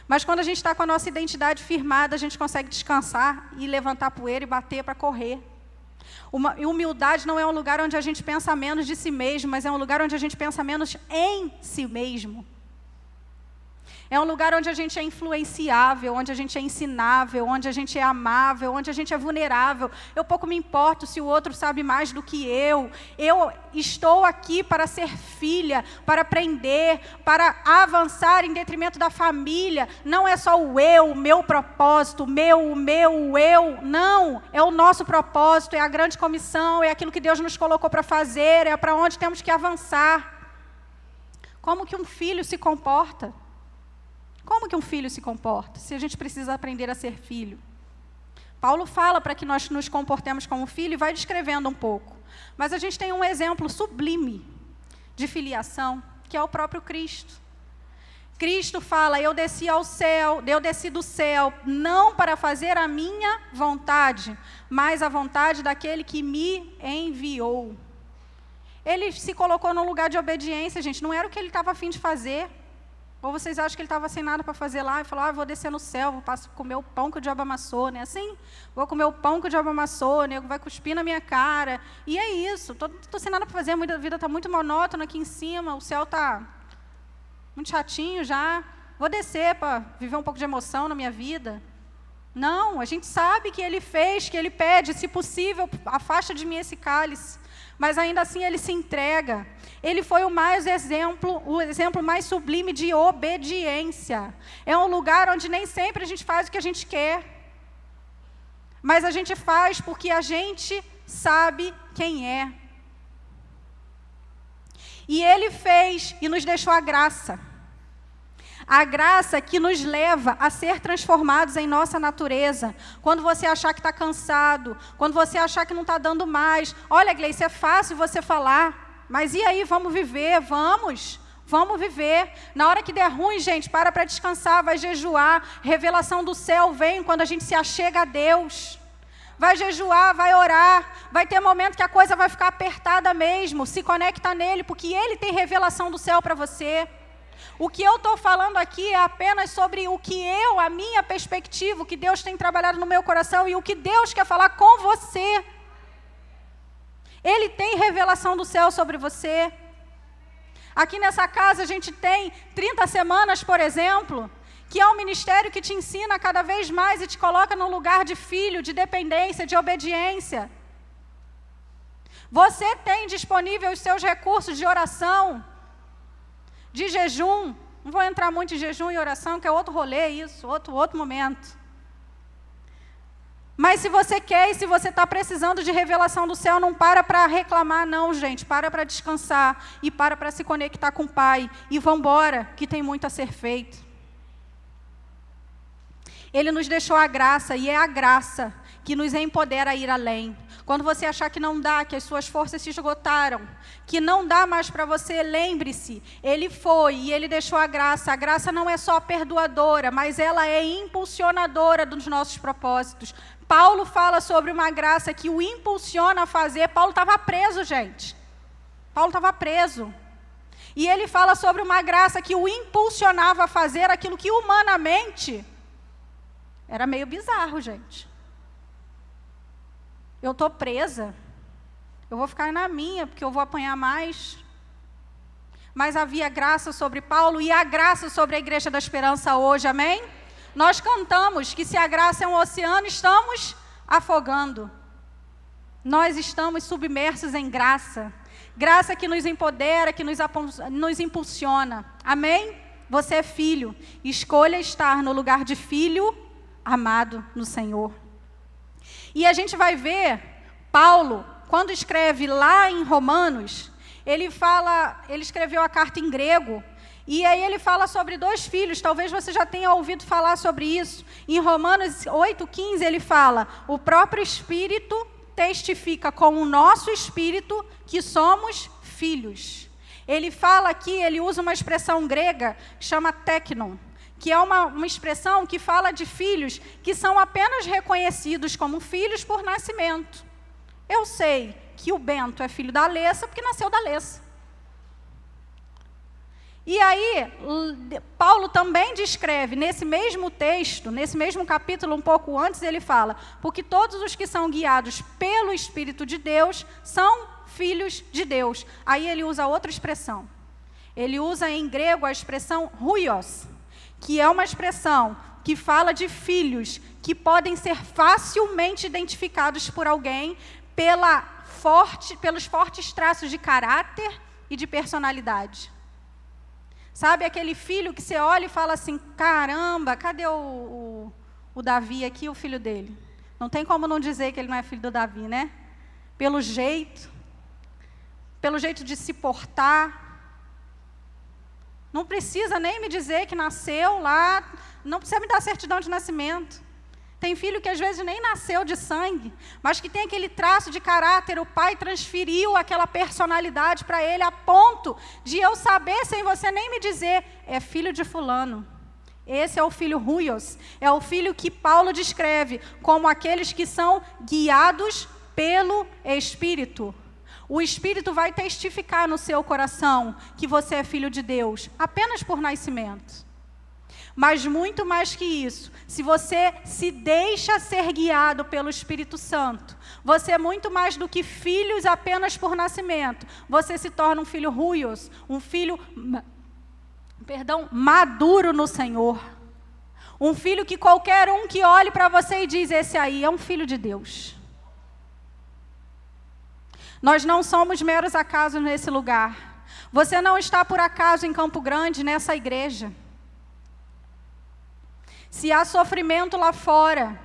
Mas quando a gente está com a nossa identidade firmada, a gente consegue descansar e levantar poeira e bater para correr. Humildade não é um lugar onde a gente pensa menos de si mesmo, mas é um lugar onde a gente pensa menos em si mesmo. É um lugar onde a gente é influenciável, onde a gente é ensinável, onde a gente é amável, onde a gente é vulnerável. Eu pouco me importo se o outro sabe mais do que eu. Eu estou aqui para ser filha, para aprender, para avançar em detrimento da família. Não é só o eu, o meu propósito, o eu. Não, é o nosso propósito, é a grande comissão, é aquilo que Deus nos colocou para fazer, é para onde temos que avançar. Como que um filho se comporta? Como que um filho se comporta, se a gente precisa aprender a ser filho? Paulo fala para que nós nos comportemos como filho e vai descrevendo um pouco. Mas a gente tem um exemplo sublime de filiação, que é o próprio Cristo. Cristo fala, eu desci do céu, não para fazer a minha vontade, mas a vontade daquele que me enviou. Ele se colocou num lugar de obediência, gente, não era o que ele estava a fim de fazer. Ou vocês acham que ele estava sem nada para fazer lá e falou, vou descer no céu, vou comer o pão que o diabo amassou, né? Assim, vou comer o pão que o diabo amassou, o nego vai cuspir na minha cara. E é isso, estou sem nada para fazer, a vida está muito monótona aqui em cima, o céu está muito chatinho já, vou descer para viver um pouco de emoção na minha vida. Não, a gente sabe que ele fez, que ele pede, se possível, afasta de mim esse cálice. Mas ainda assim ele se entrega. Ele foi o exemplo mais sublime de obediência. É um lugar onde nem sempre a gente faz o que a gente quer. Mas a gente faz porque a gente sabe quem é. E ele fez e nos deixou a graça. A graça que nos leva a ser transformados em nossa natureza. Quando você achar que está cansado, quando você achar que não está dando mais. Olha, Gleice, é fácil você falar, mas e aí, vamos viver? Vamos viver. Na hora que der ruim, gente, para descansar, vai jejuar. Revelação do céu vem quando a gente se achega a Deus. Vai jejuar, vai orar. Vai ter momento que a coisa vai ficar apertada mesmo. Se conecta nele, porque ele tem revelação do céu para você. O que eu estou falando aqui é apenas sobre o que a minha perspectiva, o que Deus tem trabalhado no meu coração e o que Deus quer falar com você. Ele tem revelação do céu sobre você. Aqui nessa casa a gente tem 30 semanas, por exemplo, que é um ministério que te ensina cada vez mais e te coloca num lugar de filho, de dependência, de obediência. Você tem disponível os seus recursos de oração, de jejum. Não vou entrar muito em jejum e oração, que é outro rolê isso, outro momento. Mas se você quer e se você está precisando de revelação do céu, não para reclamar não, gente. Para descansar e para se conectar com o Pai. E vamos embora, que tem muito a ser feito. Ele nos deixou a graça, e é a graça que nos empodera a ir além. Quando você achar que não dá, que as suas forças se esgotaram, que não dá mais para você, lembre-se, ele foi e ele deixou a graça. A graça não é só perdoadora, mas ela é impulsionadora dos nossos propósitos. Paulo fala sobre uma graça que o impulsiona a fazer. Paulo estava preso, gente. Paulo estava preso. E ele fala sobre uma graça que o impulsionava a fazer aquilo que humanamente era meio bizarro, gente. Eu estou presa, eu vou ficar na minha, porque eu vou apanhar mais. Mas havia graça sobre Paulo e há graça sobre a Igreja da Esperança hoje, amém? Nós cantamos que se a graça é um oceano, estamos afogando. Nós estamos submersos em graça. Graça que nos empodera, que nos impulsiona, amém? Você é filho, escolha estar no lugar de filho amado no Senhor. E a gente vai ver, Paulo, quando escreve lá em Romanos, ele escreveu a carta em grego, e aí ele fala sobre 2 filhos, talvez você já tenha ouvido falar sobre isso. Em Romanos 8,15 ele fala, o próprio Espírito testifica com o nosso Espírito que somos filhos. Ele fala aqui, ele usa uma expressão grega, que chama teknon, que é uma expressão que fala de filhos que são apenas reconhecidos como filhos por nascimento. Eu sei que o Bento é filho da Alessa porque nasceu da Alessa. E aí, Paulo também descreve, nesse mesmo texto, nesse mesmo capítulo, um pouco antes, ele fala, porque todos os que são guiados pelo Espírito de Deus são filhos de Deus. Aí ele usa outra expressão. Ele usa em grego a expressão huios, que é uma expressão que fala de filhos que podem ser facilmente identificados por alguém pelos fortes traços de caráter e de personalidade. Sabe aquele filho que você olha e fala assim, caramba, cadê o Davi aqui, o filho dele? Não tem como não dizer que ele não é filho do Davi, né? Pelo jeito de se portar. Não precisa nem me dizer que nasceu lá, não precisa me dar certidão de nascimento. Tem filho que às vezes nem nasceu de sangue, mas que tem aquele traço de caráter, o pai transferiu aquela personalidade para ele a ponto de eu saber, sem você nem me dizer, é filho de fulano. Esse é o filho huios, é o filho que Paulo descreve como aqueles que são guiados pelo Espírito. O Espírito vai testificar no seu coração que você é filho de Deus, apenas por nascimento. Mas muito mais que isso, se você se deixa ser guiado pelo Espírito Santo, você é muito mais do que filhos apenas por nascimento. Você se torna um filho huios, um filho maduro no Senhor. Um filho que qualquer um que olhe para você e diz, esse aí é um filho de Deus. Nós não somos meros acasos nesse lugar. Você não está por acaso em Campo Grande, nessa igreja. Se há sofrimento lá fora,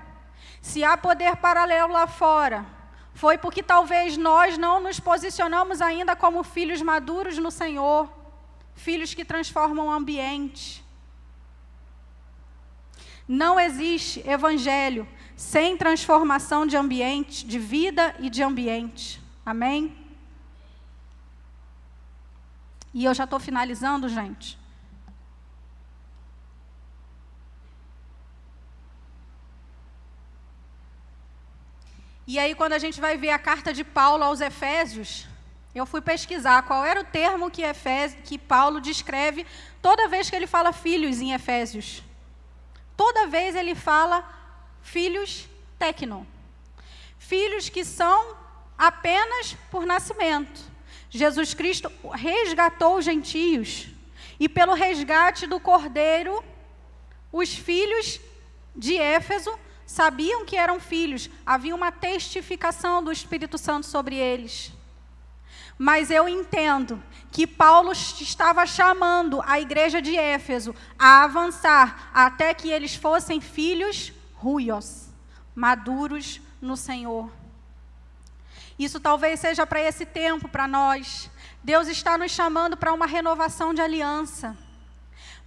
se há poder paralelo lá fora, foi porque talvez nós não nos posicionamos ainda como filhos maduros no Senhor, filhos que transformam o ambiente. Não existe evangelho sem transformação de ambiente, de vida e de ambiente. Amém? E eu já estou finalizando, gente. E aí, quando a gente vai ver a carta de Paulo aos Efésios, eu fui pesquisar qual era o termo que Paulo descreve toda vez que ele fala filhos em Efésios. Toda vez ele fala filhos tecno. Filhos que são apenas por nascimento. Jesus Cristo resgatou os gentios. E pelo resgate do Cordeiro, os filhos de Éfeso sabiam que eram filhos. Havia uma testificação do Espírito Santo sobre eles. Mas eu entendo que Paulo estava chamando a igreja de Éfeso a avançar até que eles fossem filhos ruios, maduros no Senhor. Isso talvez seja para esse tempo, para nós. Deus está nos chamando para uma renovação de aliança.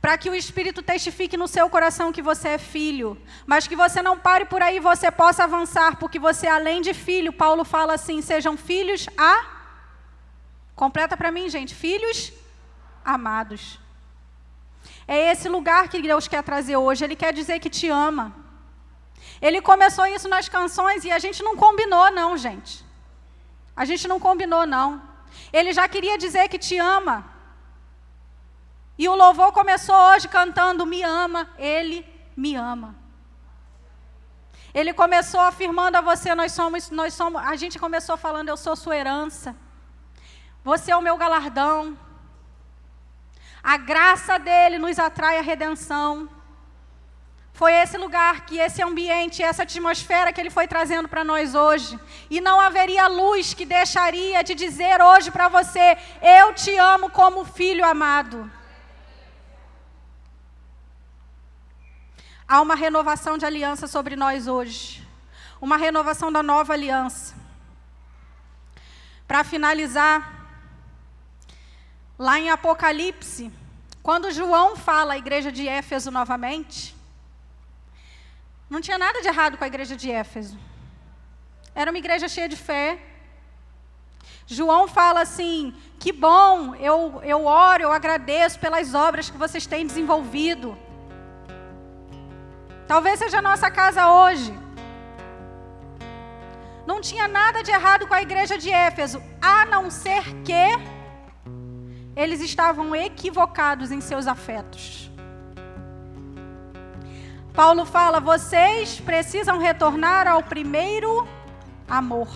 Para que o Espírito testifique no seu coração que você é filho. Mas que você não pare por aí, você possa avançar. Porque você, além de filho, Paulo fala assim, sejam filhos completa para mim, gente. Filhos amados. É esse lugar que Deus quer trazer hoje. Ele quer dizer que te ama. Ele começou isso nas canções e a gente não combinou, não, gente. A gente não combinou, não. Ele já queria dizer que te ama. E o louvor começou hoje cantando, me ama, Ele me ama. Ele começou afirmando a você, a gente começou falando, eu sou sua herança. Você é o meu galardão. A graça dele nos atrai à redenção. Foi esse lugar, que esse ambiente, essa atmosfera que ele foi trazendo para nós hoje. E não haveria luz que deixaria de dizer hoje para você, eu te amo como filho amado. Há uma renovação de aliança sobre nós hoje. Uma renovação da nova aliança. Para finalizar, lá em Apocalipse, quando João fala à igreja de Éfeso novamente, não tinha nada de errado com a igreja de Éfeso. Era uma igreja cheia de fé. João fala assim, que bom, eu oro, eu agradeço pelas obras que vocês têm desenvolvido. Talvez seja a nossa casa hoje. Não tinha nada de errado com a igreja de Éfeso, a não ser que eles estavam equivocados em seus afetos. Paulo fala, vocês precisam retornar ao primeiro amor.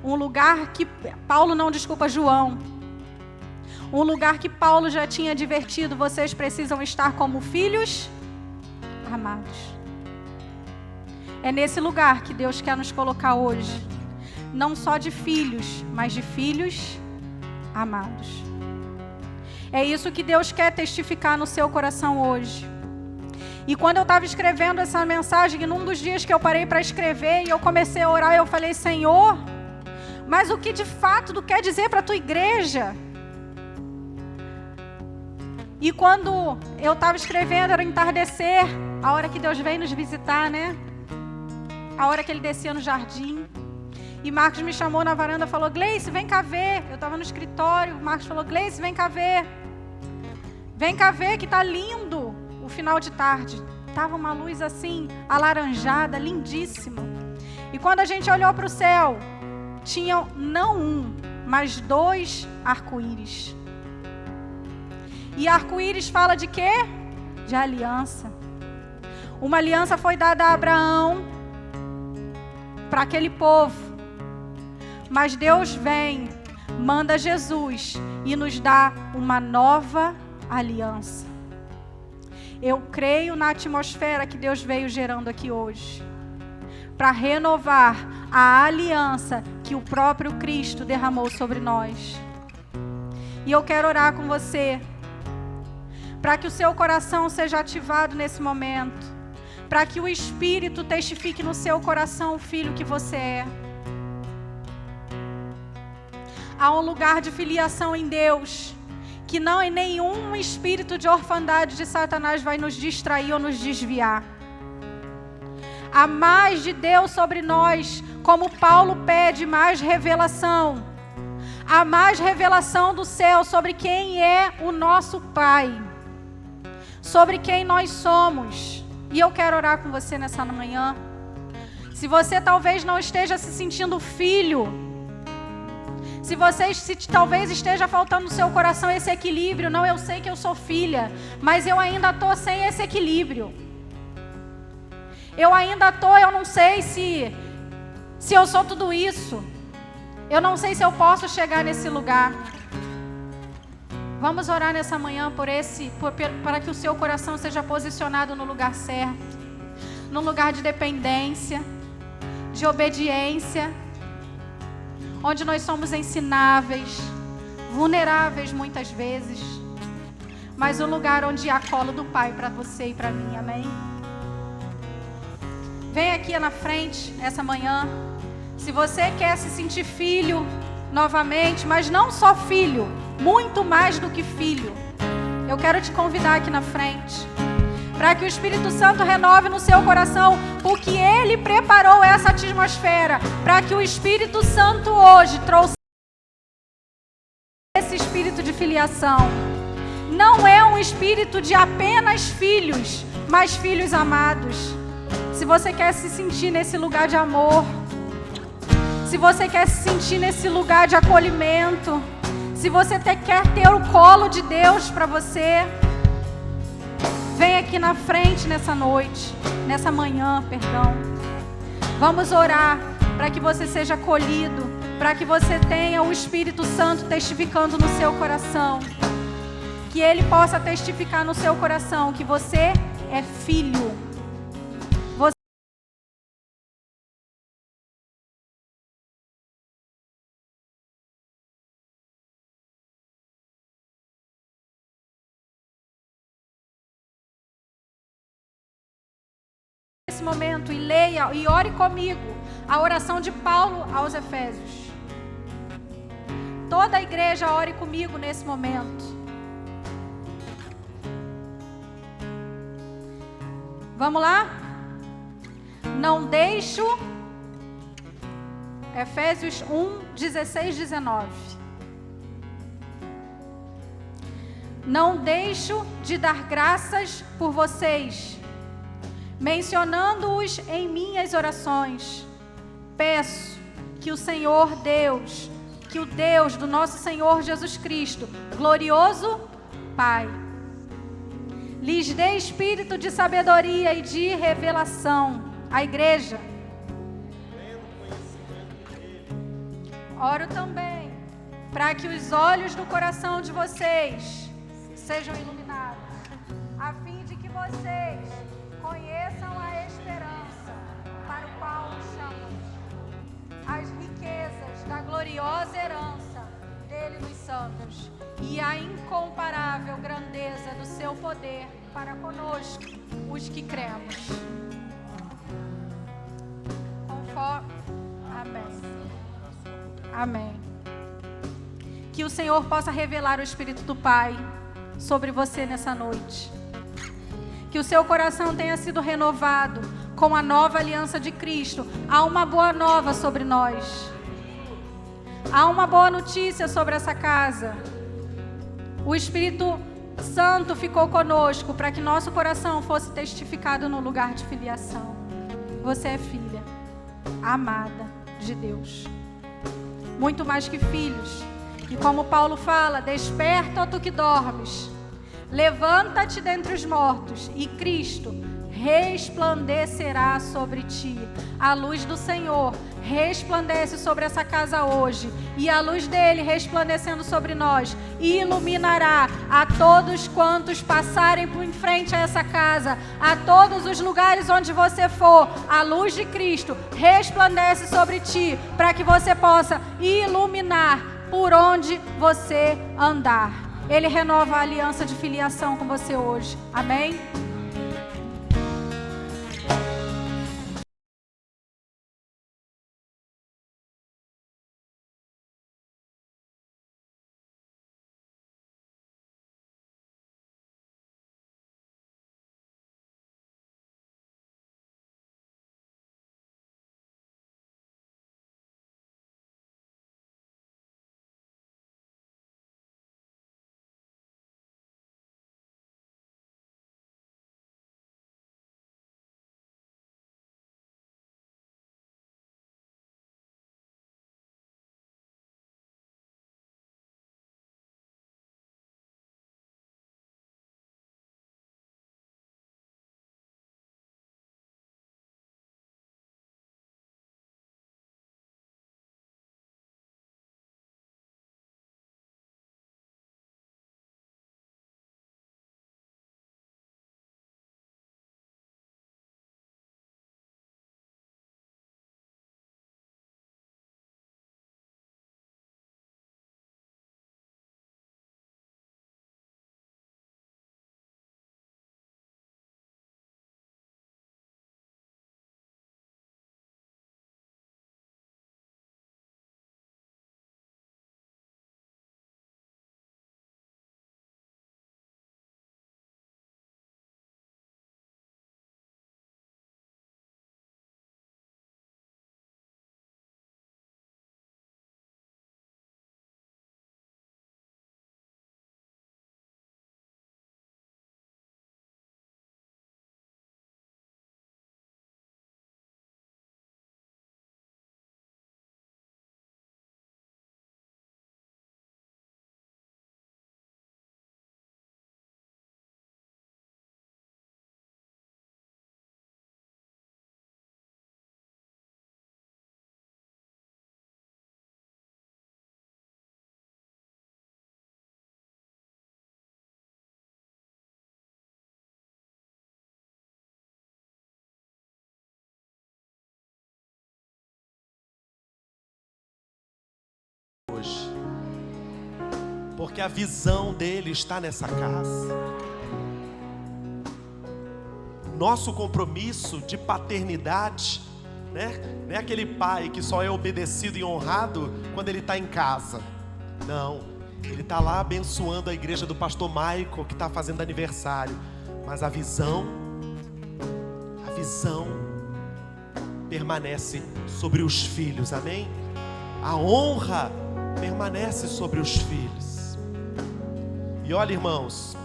Um lugar que João. Um lugar que Paulo já tinha advertido, vocês precisam estar como filhos amados. É nesse lugar que Deus quer nos colocar hoje. Não só de filhos, mas de filhos amados. É isso que Deus quer testificar no seu coração hoje. E quando eu estava escrevendo essa mensagem, num dos dias que eu parei para escrever, e eu comecei a orar, eu falei, Senhor, mas o que de fato Tu quer dizer para a Tua igreja? E quando eu estava escrevendo, era entardecer, a hora que Deus veio nos visitar, né? A hora que Ele descia no jardim. E Marcos me chamou na varanda e falou, Gleice, vem cá ver. Eu estava no escritório, o Marcos falou, Gleice, vem cá ver. Vem cá ver que está lindo o final de tarde. Estava uma luz assim, alaranjada, lindíssima. E quando a gente olhou para o céu, tinha não um, mas 2 arco-íris. E arco-íris fala de quê? De aliança. Uma aliança foi dada a Abraão para aquele povo. Mas Deus vem manda Jesus e nos dá uma nova aliança. Eu creio na atmosfera que Deus veio gerando aqui hoje, para renovar a aliança que o próprio Cristo derramou sobre nós. E eu quero orar com você, para que o seu coração seja ativado nesse momento, para que o Espírito testifique no seu coração o filho que você é. Há um lugar de filiação em Deus, que não é nenhum espírito de orfandade de Satanás vai nos distrair ou nos desviar. Há mais de Deus sobre nós, como Paulo pede mais revelação. Há mais revelação do céu sobre quem é o nosso Pai, sobre quem nós somos. E eu quero orar com você nessa manhã. Se você talvez não esteja se sentindo filho, se talvez esteja faltando no seu coração esse equilíbrio, não, eu sei que eu sou filha, mas eu ainda estou sem esse equilíbrio. Eu não sei se eu sou tudo isso. Eu não sei se eu posso chegar nesse lugar. Vamos orar nessa manhã para que o seu coração seja posicionado no lugar certo, no lugar de dependência, de obediência, onde nós somos ensináveis, vulneráveis muitas vezes, mas o lugar onde há colo do Pai para você e para mim, amém? Vem aqui na frente essa manhã, se você quer se sentir filho novamente, mas não só filho, muito mais do que filho, eu quero te convidar aqui na frente, para que o Espírito Santo renove no seu coração, porque Ele preparou essa atmosfera, para que o Espírito Santo hoje trouxe esse espírito de filiação. Não é um espírito de apenas filhos, mas filhos amados. Se você quer se sentir nesse lugar de amor, se você quer se sentir nesse lugar de acolhimento, se você quer ter o colo de Deus para você, vem aqui na frente nessa manhã. Vamos orar para que você seja acolhido, para que você tenha o Espírito Santo testificando no seu coração, que Ele possa testificar no seu coração que você é filho. Momento, e leia e ore comigo a oração de Paulo aos Efésios. Toda a igreja ore comigo nesse momento. Vamos lá? Não deixo, Efésios 1, 16, 19. Não deixo de dar graças por vocês, mencionando-os em minhas orações. Peço que o Senhor Deus, que o Deus do nosso Senhor Jesus Cristo, glorioso Pai, lhes dê espírito de sabedoria e de revelação. A igreja. Oro também para que os olhos do coração de vocês sejam iluminados, a fim de que vocês conheçam a esperança para o qual nos chamamos, as riquezas da gloriosa herança dele nos santos e a incomparável grandeza do seu poder para conosco, os que cremos. Amém. Amém. Que o Senhor possa revelar o Espírito do Pai sobre você nessa noite. Que o seu coração tenha sido renovado com a nova aliança de Cristo. Há uma boa nova sobre nós. Há uma boa notícia sobre essa casa. O Espírito Santo ficou conosco para que nosso coração fosse testificado no lugar de filiação. Você é filha amada de Deus, muito mais que filhos. E como Paulo fala, desperta, ó tu que dormes, levanta-te dentre os mortos, e Cristo resplandecerá sobre ti. A luz do Senhor resplandece sobre essa casa hoje, e a luz dele resplandecendo sobre nós, iluminará a todos quantos passarem por em frente a essa casa, a todos os lugares onde você for. A luz de Cristo resplandece sobre ti, para que você possa iluminar por onde você andar. Ele renova a aliança de filiação com você hoje. Amém? Hoje, porque a visão dele está nessa casa. Nosso compromisso de paternidade, né? Não é aquele pai que só é obedecido e honrado quando ele está em casa. Não, ele está lá abençoando a igreja do pastor Michael, que está fazendo aniversário. Mas a visão permanece sobre os filhos, amém? A honra permanece sobre os filhos. E olha, irmãos,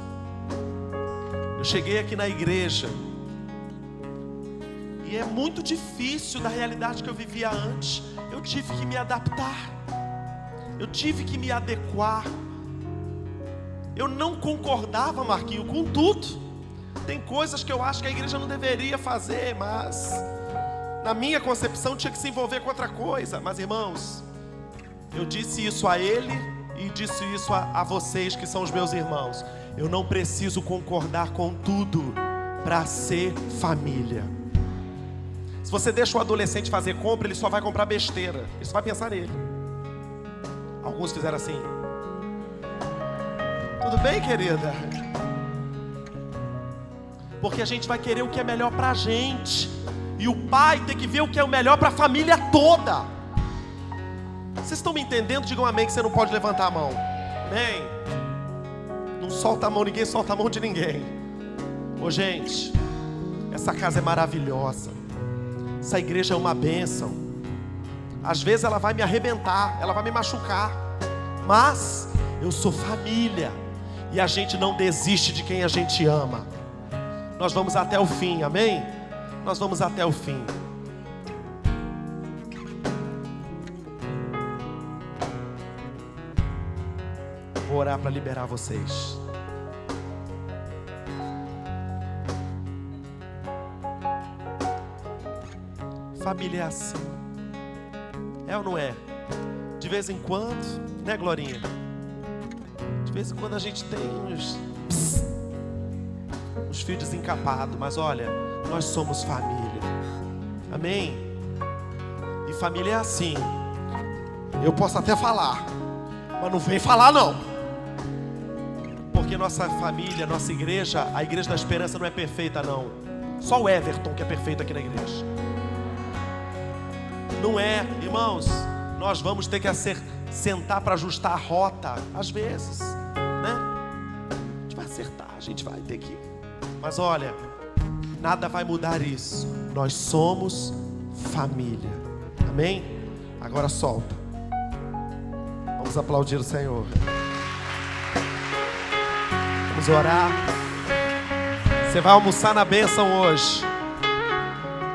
eu cheguei aqui na igreja e é muito difícil da realidade que eu vivia antes. Eu tive que me adaptar, eu tive que me adequar. Eu não concordava, Marquinho, com tudo. Tem coisas que eu acho que a igreja não deveria fazer, mas na minha concepção tinha que se envolver com outra coisa. Mas, irmãos, eu disse isso a ele e disse isso a vocês que são os meus irmãos. Eu não preciso concordar com tudo para ser família. Se você deixa o adolescente fazer compra, ele só vai comprar besteira. Ele só vai pensar nele. Alguns fizeram assim. Tudo bem, querida? Porque a gente vai querer o que é melhor para a gente. E o pai tem que ver o que é o melhor para a família toda. Vocês estão me entendendo? Digam amém, que você não pode levantar a mão. Amém? Não solta a mão, ninguém solta a mão de ninguém. Ô gente, essa casa é maravilhosa. Essa igreja é uma bênção. Às vezes ela vai me arrebentar, ela vai me machucar. Mas eu sou família. E a gente não desiste de quem a gente ama. Nós vamos até o fim, amém? Nós vamos até o fim. Vou orar para liberar vocês. Família é assim. É ou não é? De vez em quando, né, Glorinha? De vez em quando a gente tem uns fios desencapados, mas olha, nós somos família. Amém? E família é assim. Eu posso até falar, mas não vem falar não. Porque nossa família, nossa igreja, a Igreja da Esperança não é perfeita não. Só o Everton que é perfeito aqui na igreja. Não é, irmãos. Nós vamos ter que sentar para ajustar a rota, às vezes, né? A gente vai acertar, a gente vai ter que. Mas olha, nada vai mudar isso. Nós somos família. Amém? Agora solta. Vamos aplaudir o Senhor. Vamos orar. Você vai almoçar na bênção hoje.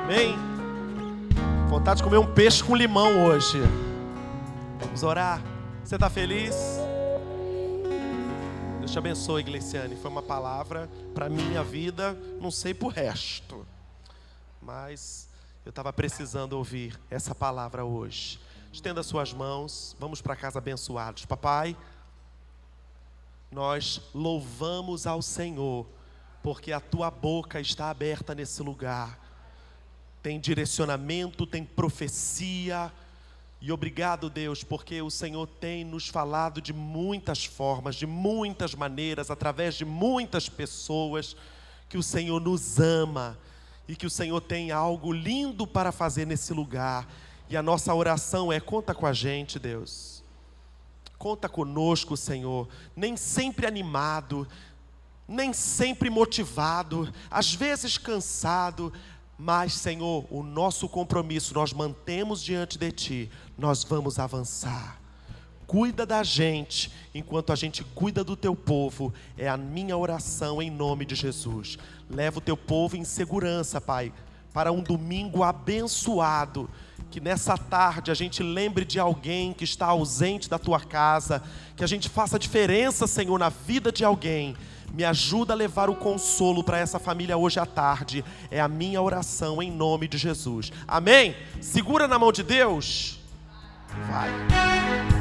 Amém? Vontade de comer um peixe com limão hoje. Vamos orar. Você está feliz? Deus te abençoe, Gliciane. Foi uma palavra para a minha vida. Não sei para o resto, mas eu estava precisando ouvir essa palavra hoje. Estenda suas mãos. Vamos para casa abençoados. Papai, nós louvamos ao Senhor, porque a tua boca está aberta nesse lugar. Tem direcionamento, tem profecia. E obrigado, Deus, porque o Senhor tem nos falado de muitas formas, de muitas maneiras, através de muitas pessoas, que o Senhor nos ama e que o Senhor tem algo lindo para fazer nesse lugar. E a nossa oração é: conta com a gente, Deus. Conta conosco, Senhor. Nem sempre animado, nem sempre motivado, às vezes cansado, mas, Senhor, o nosso compromisso nós mantemos diante de Ti. Nós vamos avançar. Cuida da gente, enquanto a gente cuida do Teu povo. É a minha oração em nome de Jesus. Leva o Teu povo em segurança, Pai, para um domingo abençoado. Que nessa tarde a gente lembre de alguém que está ausente da Tua casa. Que a gente faça diferença, Senhor, na vida de alguém. Me ajuda a levar o consolo para essa família hoje à tarde. É a minha oração em nome de Jesus. Amém? Segura na mão de Deus. Vai.